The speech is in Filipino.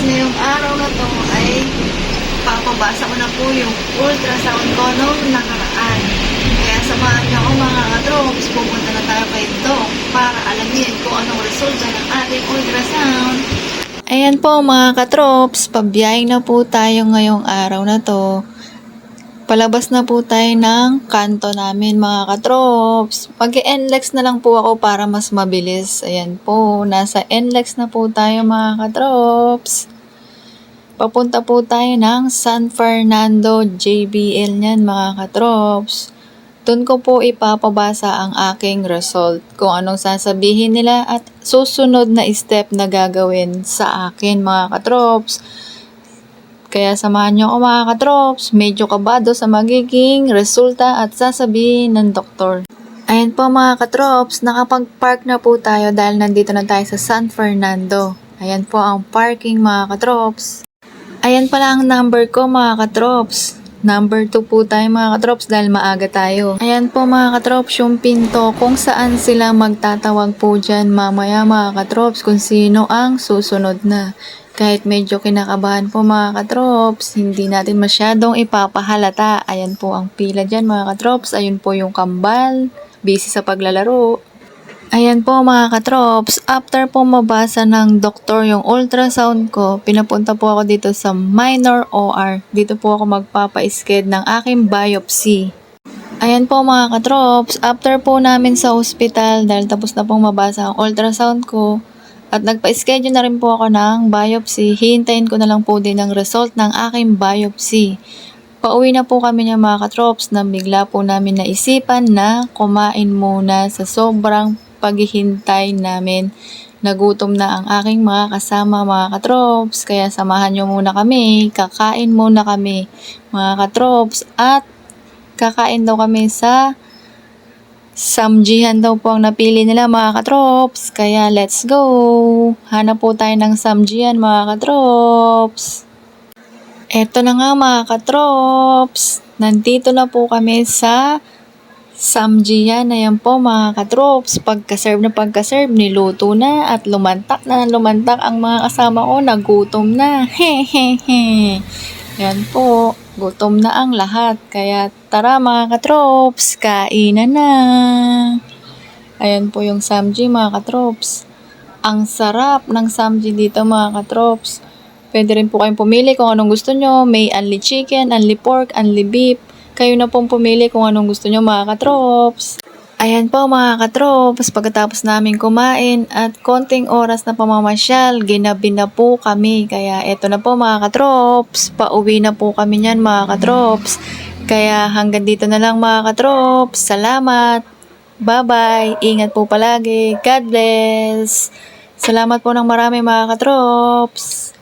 ngayong araw na to ay papabasa ko na po yung ultrasound ko nung nakaraan. Kaya samahan niyo ako mga katrops, pupunta na tayo kay Doc para alamin kung anong resulta ng ating ultrasound. Ayan po mga katrops, pabiyahing na po tayo ngayong araw na to. Palabas na po tayo ng kanto namin mga katrops. Mag-NLEX na lang po ako para mas mabilis. Ayan po, nasa NLEX na po tayo mga katrops. Papunta po tayo ng San Fernando JBL niyan mga katrops. Doon ko po ipapabasa ang aking result, kung anong sasabihin nila at susunod na step na gagawin sa akin mga katrops. Kaya samahan nyo ako mga katrops, medyo kabado sa magiging resulta at sasabihin ng doktor. Ayan po mga katrops, nakapag-park na po tayo dahil nandito na tayo sa San Fernando. Ayan po ang parking mga katrops. Ayan pala ang number ko mga katrops. Number 2 po tayo mga katrops dahil maaga tayo. Ayan po mga katrops yung pinto kung saan sila magtatawag po dyan mamaya mga katrops kung sino ang susunod na. Kahit medyo kinakabahan po mga katrops, hindi natin masyadong ipapahalata. Ayan po ang pila dyan mga katrops. Ayun po yung kambal, busy sa paglalaro. Ayan po mga katrops, after po mabasa ng doktor yung ultrasound ko, pinapunta po ako dito sa minor OR. Dito po ako magpapa-sked ng aking biopsy. Ayan po mga katrops, after po namin sa hospital dahil tapos na pong mabasa ang ultrasound ko, at nagpa-schedule na rin po ako ng biopsy, hihintayin ko na lang po din ang result ng aking biopsy. Pauwi na po kami ng mga katrops na bigla po namin naisipan na kumain muna sa sobrang paghihintay namin. Nagutom na ang aking mga kasama mga katrops, kaya samahan nyo muna kami, kakain muna kami mga katrops at kakain daw kami sa Samjihan daw po ang napili nila mga katrops. Kaya let's go. Hanap po tayo ng Samjihan mga katrops. Eto na nga mga katrops. Nandito na po kami sa Samjihan. Ayan po mga katrops. Pagka-serve niluto na at lumantak na lumantak ang mga kasama ko. Nagutom na. Hehehe. Yan po. Gutom na ang lahat. Kaya tara mga katrops, kainan na. Ayan po yung samji mga katrops. Ang sarap ng samji dito mga katrops. Pwede rin po kayong pumili kung anong gusto nyo. May only chicken, only pork, only beef. Kayo na pong pumili kung anong gusto nyo mga katrops. Ayan po mga katrops, pagkatapos namin kumain at konting oras na pamamasyal, ginabi na po kami. Kaya eto na po mga katrops, pauwi na po kami niyan mga katrops. Kaya hanggang dito na lang mga katrops, salamat, bye-bye, ingat po palagi, God bless. Salamat po ng marami mga katrops.